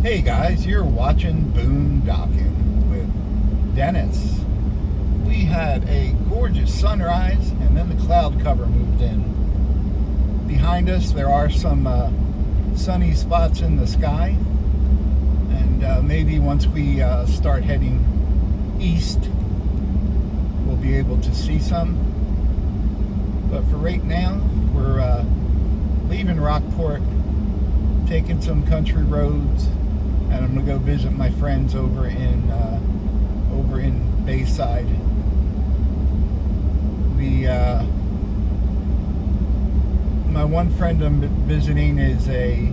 Hey guys, you're watching Boondocking with Dennis. We had a gorgeous sunrise and then the cloud cover moved in. Behind us there are some sunny spots in the sky, and maybe once we start heading east we'll be able to see some. But for right now we're leaving Rockport, taking some country roads, and I'm gonna go visit my friends over in Bayside. My one friend I'm visiting is a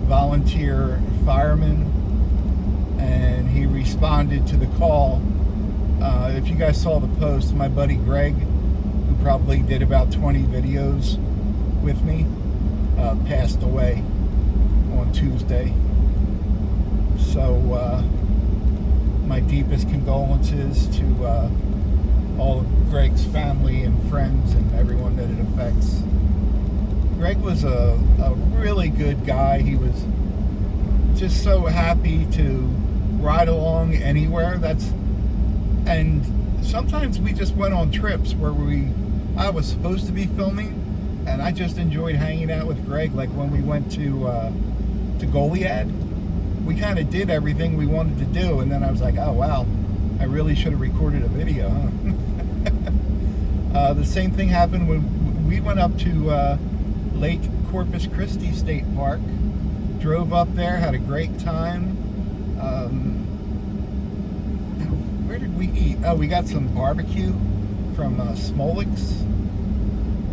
volunteer fireman, and he responded to the call. If you guys saw the post, my buddy Greg, who probably did about 20 videos with me, passed away on Tuesday. So my deepest condolences to all of Greg's family and friends and everyone that it affects. Greg was a really good guy. He was just so happy to ride along anywhere. And sometimes we just went on trips where I was supposed to be filming, and I just enjoyed hanging out with Greg. Like when we went to Goliad, we kind of did everything we wanted to do, and then I was like, oh wow, I really should have recorded a video, huh? The same thing happened when we went up to Lake Corpus Christi State Park, drove up there, had a great time. Where did we eat? Oh, we got some barbecue from Smolik's,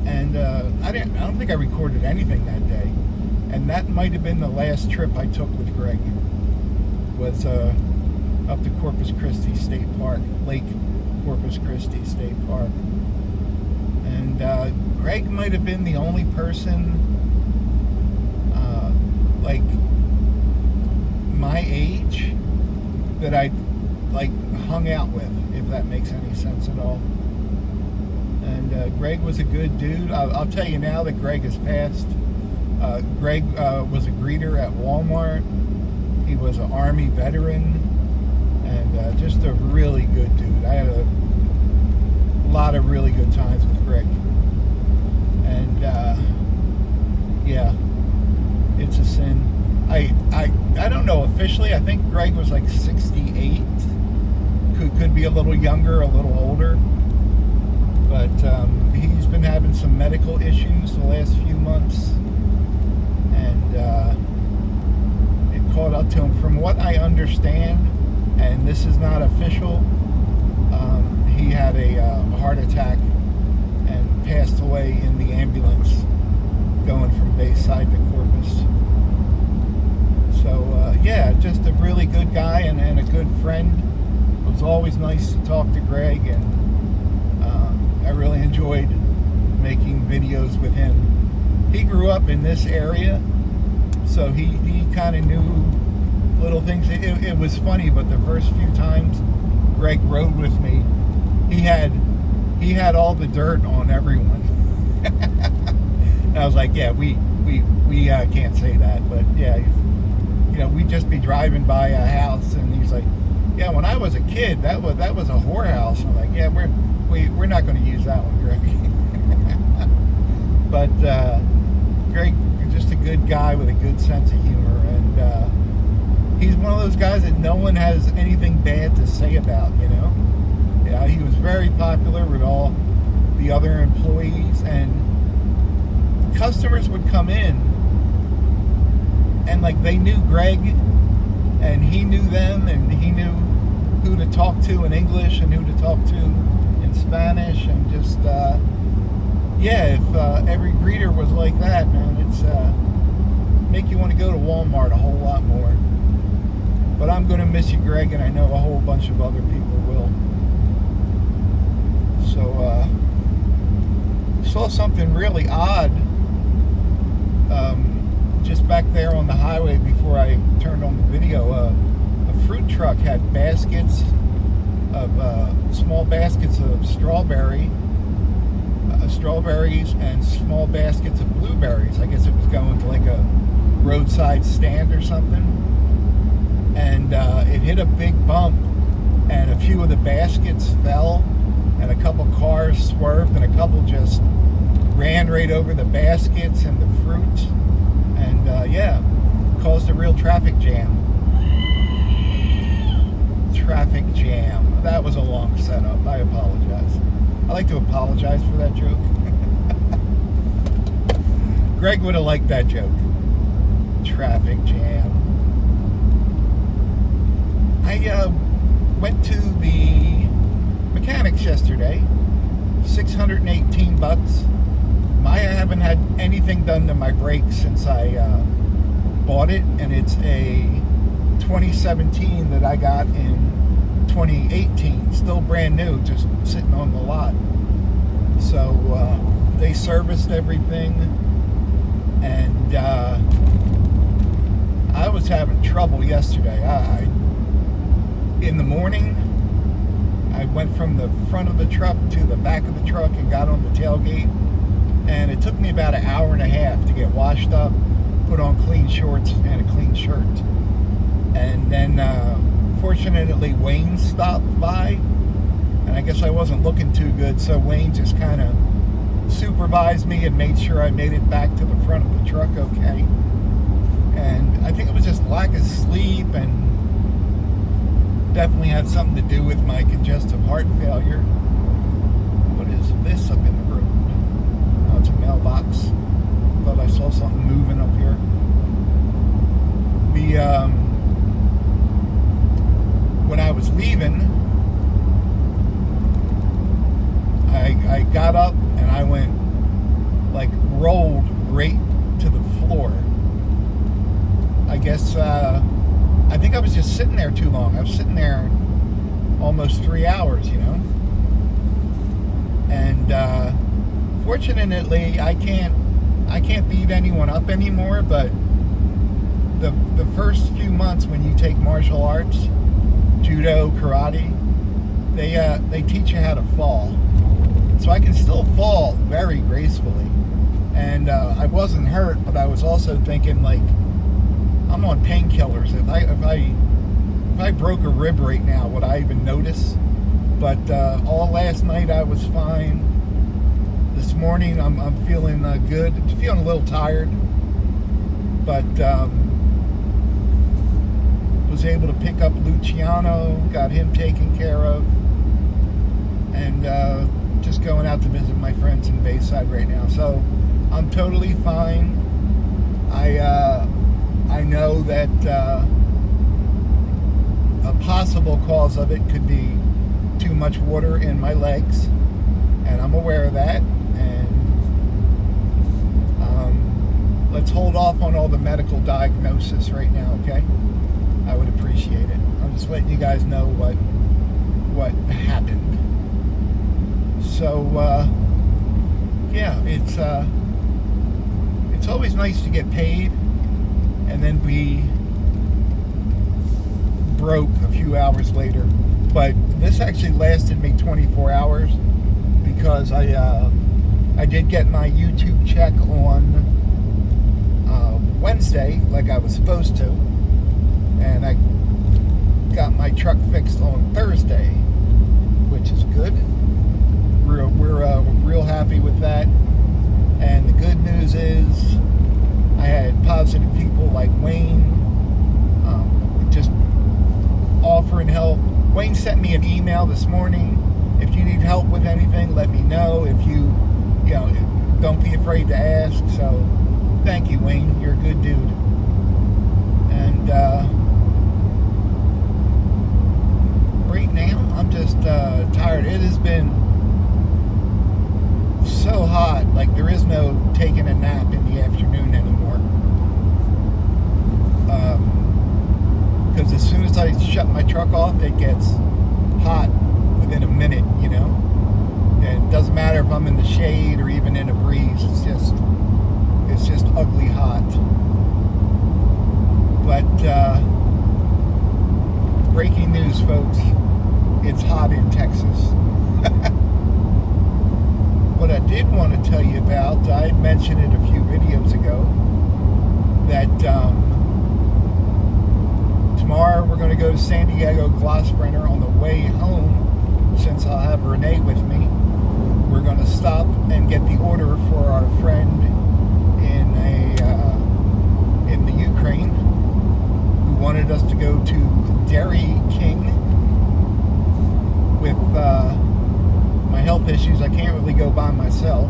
and I don't think I recorded anything that day, and that might have been the last trip I took with Greg, was up to Corpus Christi State Park, Lake Corpus Christi State Park. And Greg might have been the only person like my age that I like hung out with, if that makes any sense at all. And Greg was a good dude. I'll tell you now that Greg has passed. Greg was a greeter at Walmart. He was an Army veteran, and just a really good dude. I had a lot of really good times with Greg. And yeah, it's a sin. I don't know officially. I think Greg was like 68. Could be a little younger, a little older. But he's been having some medical issues the last few months, and it caught up to him. From what I understand, and this is not official, he had a heart attack and passed away in the ambulance going from Bayside to Corpus. So yeah, just a really good guy and a good friend. It was always nice to talk to Greg, and I really enjoyed making videos with him. He grew up in this area, so he kind of knew little things. It was funny, but the first few times Greg rode with me, he had all the dirt on everyone. And I was like, yeah, we can't say that, but yeah, we'd just be driving by a house, and he's like, yeah, when I was a kid, that was a whorehouse. I'm like, yeah, we're not going to use that one, Greg. But Greg, just a good guy with a good sense of humor, and he's one of those guys that no one has anything bad to say about, Yeah, he was very popular with all the other employees, and customers would come in, and like they knew Greg, and he knew them, and he knew who to talk to in English and who to talk to in Spanish, and just yeah, if every greeter was like that, man, it's make you want to go to Walmart a whole lot more. But I'm going to miss you, Greg, and I know a whole bunch of other people will. So saw something really odd just back there on the highway before I turned on the video. A fruit truck had baskets of small baskets of strawberries and small baskets of blueberries. I guess it was going to like a roadside stand or something, and it hit a big bump, and a few of the baskets fell, and a couple cars swerved, and a couple just ran right over the baskets and the fruit, and caused a real traffic jam. Traffic jam. That was a long setup. I apologize. I like to apologize for that joke. Greg would have liked that joke. Traffic jam. I went to the mechanics yesterday. $618. I haven't had anything done to my brakes since I bought it, and it's a 2017 that I got in 2018, still brand new, just sitting on the lot. So they serviced everything, and I was having trouble yesterday. In the morning, I went from the front of the truck to the back of the truck and got on the tailgate, and it took me about an hour and a half to get washed up, put on clean shorts and a clean shirt. And then fortunately Wayne stopped by, and I guess I wasn't looking too good, so Wayne just kind of supervised me and made sure I made it back to the front of the truck okay. And I think it was just lack of sleep, and definitely had something to do with my congestive heart failure. What is this up in the road? Oh, it's a mailbox. Thought I saw something moving up here. When I was leaving, I got up and I went, rolled right to the floor. I guess, I think I was just sitting there too long. I was sitting there almost 3 hours, And fortunately, I can't beat anyone up anymore, but the first few months when you take martial arts, judo, karate, they teach you how to fall. So I can still fall very gracefully. And I wasn't hurt, but I was also thinking, I'm on painkillers. If I broke a rib right now, would I even notice? But all last night I was fine. This morning I'm feeling good. Feeling a little tired, but was able to pick up Luciano, got him taken care of, and just going out to visit my friends in Bayside right now. So I'm totally fine. I know that a possible cause of it could be too much water in my legs, and I'm aware of that. And let's hold off on all the medical diagnosis right now, okay? I would appreciate it. I'm just letting you guys know what happened. So it's always nice to get paid and then be broke a few hours later. But this actually lasted me 24 hours because I did get my YouTube check on Wednesday, like I was supposed to, and I got my truck fixed on Thursday, which is good. We're real happy with that. And the good news is I had positive people like Wayne just offering help. Wayne sent me an email this morning. If you need help with anything, let me know. If you don't be afraid to ask. So thank you, Wayne. You're a good dude. And right now I'm just tired. It has been so hot. There is no taking a nap in the afternoon anymore. Because as soon as I shut my truck off, it gets hot within a minute, And it doesn't matter if I'm in the shade or even in a breeze. It's just ugly hot. But breaking news, folks. It's hot in Texas. What I did want to tell you about, I had mentioned it a few videos ago, that tomorrow we're going to go to San Diego Glossbrenner. On the way home, since I'll have Renee with me, we're going to stop and get the order for our friend in the Ukraine who wanted us to go to Dairy King. With my health issues, I can't really go by myself,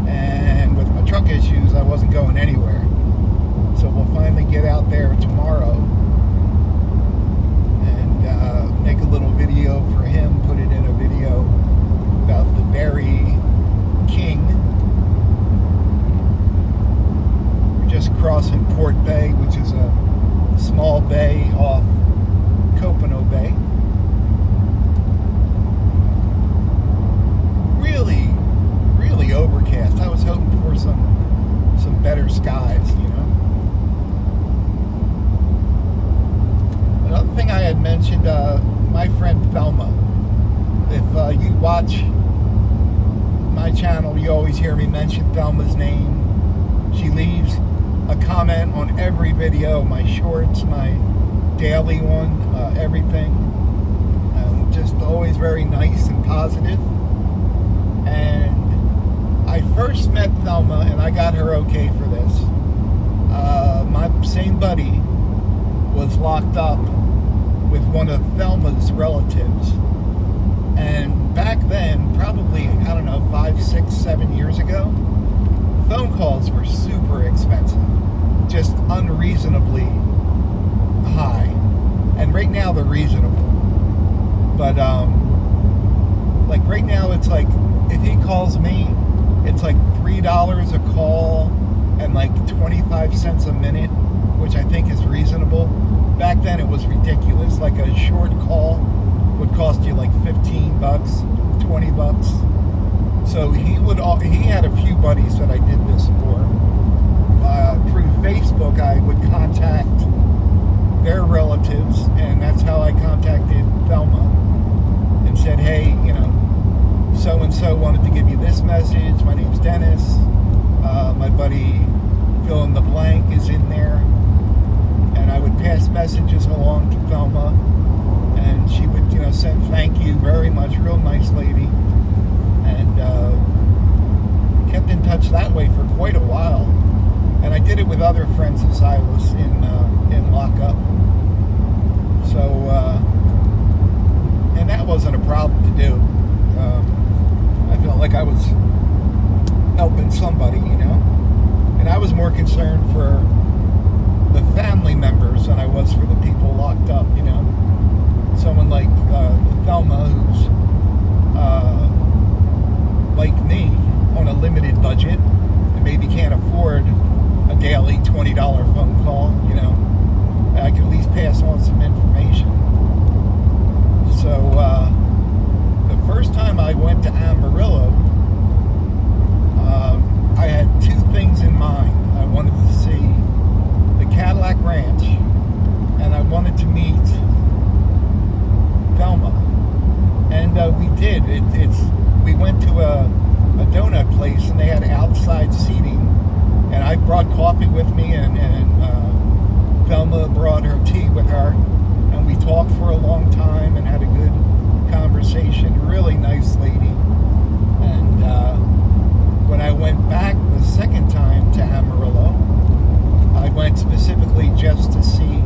and with my truck issues, I wasn't going anywhere. So we'll finally get out there tomorrow and make a little video for him, put it in a video about the Dairy King. We're just crossing Port Bay, which is a small bay off Copano Bay. Really overcast. I was hoping for some better skies, you know. Another thing I had mentioned, my friend Thelma. If you watch my channel, you always hear me mention Thelma's name. She leaves a comment on every video, my shorts, my daily one, everything. Just always very nice and positive. And I first met Thelma, and I got her okay for this. My same buddy was locked up with one of Thelma's relatives. And back then, probably, I don't know, 5, 6, 7 years ago, phone calls were super expensive. Just unreasonably high. And right now, they're reasonable. But, like, right now, it's like, if he calls me, it's like $3 a call and like 25 cents a minute, which I think is reasonable. Back then it was ridiculous. Like a short call would cost you like $15, $20. So he had a few buddies that I did this for. Through Facebook, I would contact their relatives, and that's how I contacted Thelma and said, hey, you know, so-and-so wanted to give you this message. My name's Dennis. My buddy fill in the blank is in there. And I would pass messages along to Thelma. And she would, you know, send thank you very much. Real nice lady. And kept in touch that way for quite a while. And I did it with other friends of Silas in lockup. So, and that wasn't a problem to do. I felt like I was helping somebody, you know? And I was more concerned for the family members than I was for the people locked up, you know? Someone like Thelma, who's like me, on a limited budget, and maybe can't afford a daily $20 phone call, you know? I could at least pass on some information. So, the first time I went to Amarillo, I had two things in mind. I wanted to see the Cadillac Ranch, and I wanted to meet Thelma. And we did. We went to a donut place, and they had outside seating, and I brought coffee with me, and Thelma brought her tea with her, and we talked for a long time and had a good conversation. Really nice lady. And when I went back the second time to Amarillo, I went specifically just to see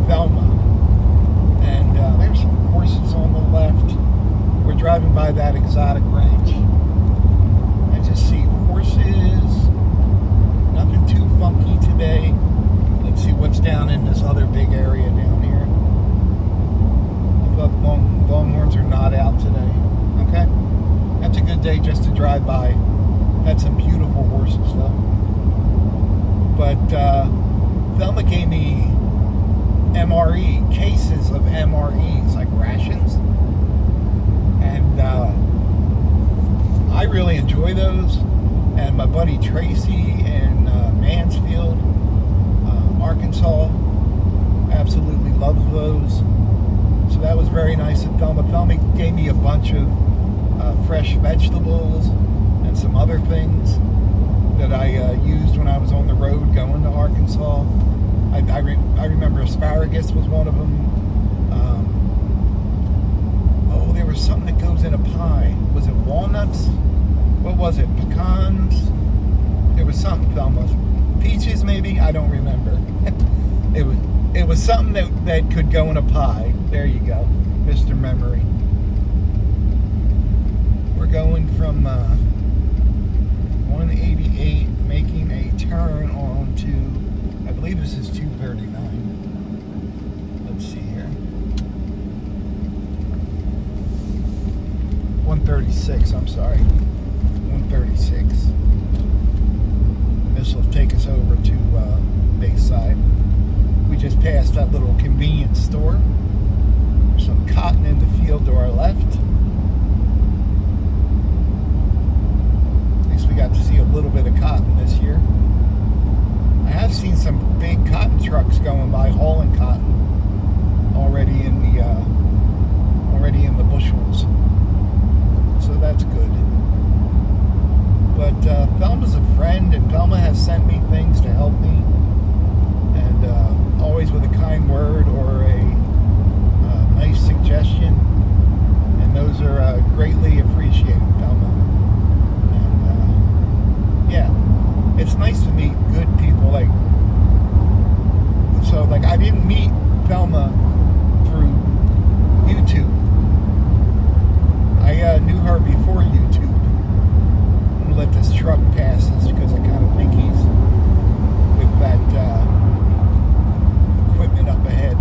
Thelma. And there's some horses on the left. We're driving by that exotic ranch. I just see horses. Nothing too funky today. Let's see what's down in this other big area down here. I thought longhorns are not out today. Okay? That's a good day just to drive by. Had some beautiful horses though. But Thelma gave me MRE, cases of MREs, like rations. And I really enjoy those. And my buddy Tracy in Mansfield, Arkansas, absolutely loves those. So that was very nice of Thelma. Thelma gave me a bunch of fresh vegetables and some other things. that I used when I was on the road going to Arkansas. I remember asparagus was one of them. There was something that goes in a pie. Was it walnuts? What was it? Pecans? There was something, Thelma. Peaches, maybe? I don't remember. It was something that could go in a pie. There you go, Mr. Memory. We're going from 188, making a turn on to, I believe this is 239. Let's see here. 136, I'm sorry. 136. This will take us over to Bayside. We just passed that little convenience store. There's some cotton in the field to our left. At least we got to see a little bit of cotton this year. I have seen some big cotton trucks going by hauling cotton already in the bushels. So that's good. But Thelma's a friend, and Thelma has sent me things to help me, and always with a kind word or a nice suggestion, and those are greatly appreciated, Thelma. And yeah, it's nice to meet good people. Like I didn't meet Thelma through YouTube. I knew her before YouTube. I'm gonna let this truck pass us because I kind of think he's with that equipment up ahead.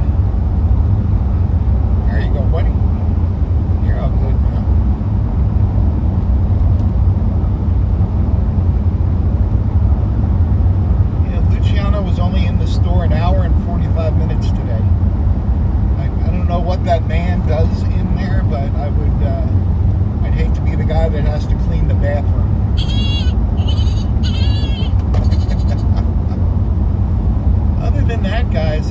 There you go, buddy. You're all good now. Yeah, Luciano was only in the store an hour and 45 minutes today. I don't know what that man does in there, but I'd hate to be the guy that has to clean the bathroom. Other than that, guys,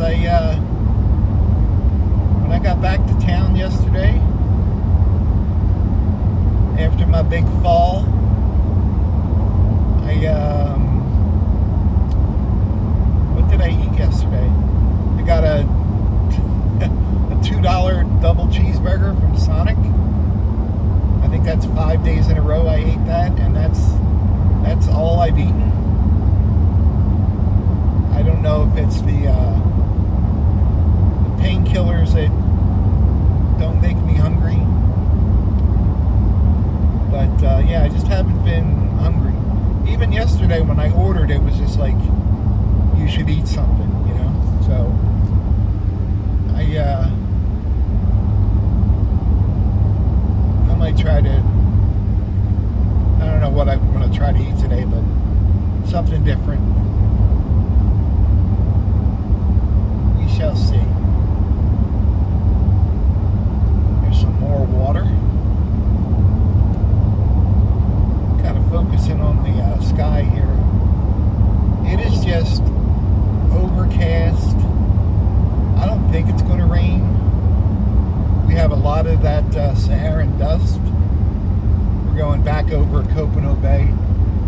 when I got back to town yesterday, after my big fall, what did I eat yesterday? I got a $2 double cheeseburger from Sonic. I think that's 5 days in a row I ate that, and that's all I've eaten. I don't know if it's the painkillers that don't make me hungry, but yeah, I just haven't been hungry. Even yesterday when I ordered, it was just like, you should eat something, you know. So I might try to, I don't know what I'm going to try to eat today, but something different. We shall see. There's some more water. Kind of focusing on the sky here. It is just overcast. I don't think it's going to rain. We have a lot of that Saharan dust. We're going back over Copano Bay.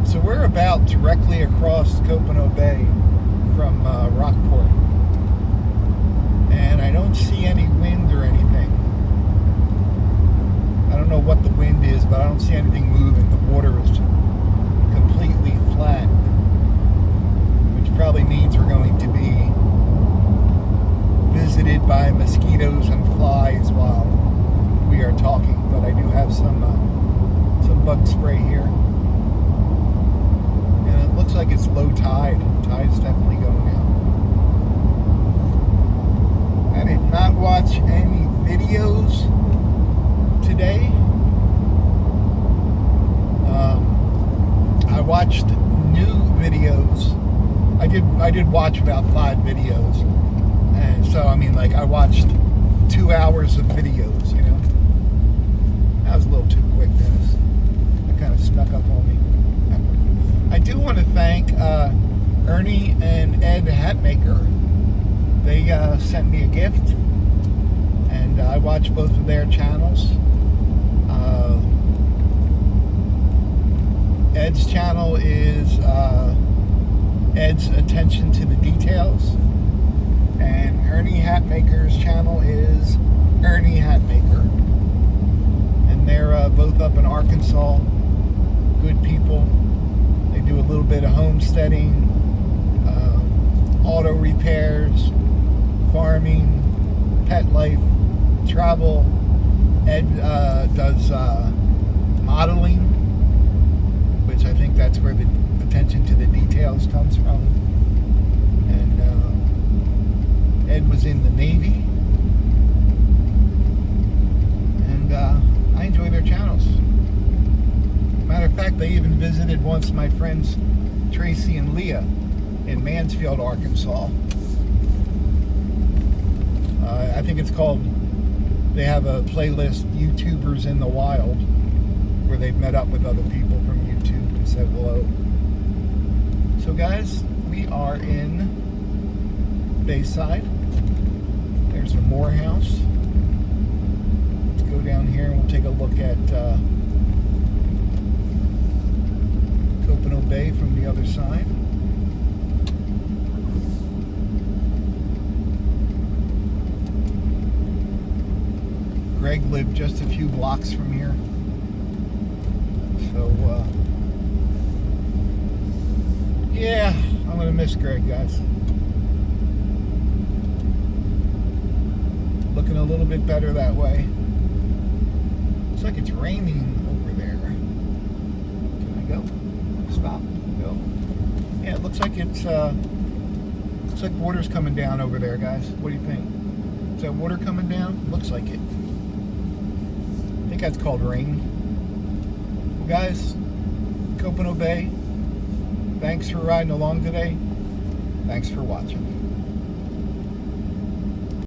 So we're about directly across Copano Bay from Rockport. And I don't see any wind or anything. I don't know what the wind is, but I don't see anything moving. The water is completely flat, which probably means we're going to be visited by mosquitoes and flies while we are talking. But I do have some bug spray here, and it looks like it's low tide. Tide's definitely going out. I did not watch any videos today. I watched new videos. I did watch about 5 videos. And so, I mean, like, I watched 2 hours of videos, you know. That was a little too quick, Dennis. That kind of snuck up on me. I do want to thank Ernie and Ed Hatmaker. They sent me a gift, and I watched both of their channels. Ed's channel is Ed's Attention to the Details, and Ernie Hatmaker's channel is Ernie Hatmaker, and they're both up in Arkansas. Good people. They do a little bit of homesteading, auto repairs, farming, pet life, travel. Ed does modeling, which I think that's where the attention to the details comes from. And Ed was in the Navy, and I enjoy their channels. Matter of fact, they even visited once my friends Tracy and Leah in Mansfield, Arkansas. I think it's called, they have a playlist, YouTubers in the Wild, where they've met up with other people from YouTube and said hello. So guys, we are in Bayside. There's the Moore House. Let's go down here and we'll take a look at Copano Bay from the other side. Greg lived just a few blocks from here. So, yeah, I'm going to miss Greg, guys. Looking a little bit better that way. Looks like it's raining over there. Can I go? Stop. Go. Yeah, it looks like it's, looks like water's coming down over there, guys. What do you think? Is that water coming down? Looks like it. I think that's called rain. Well, guys, Copano Bay, thanks for riding along today. Thanks for watching.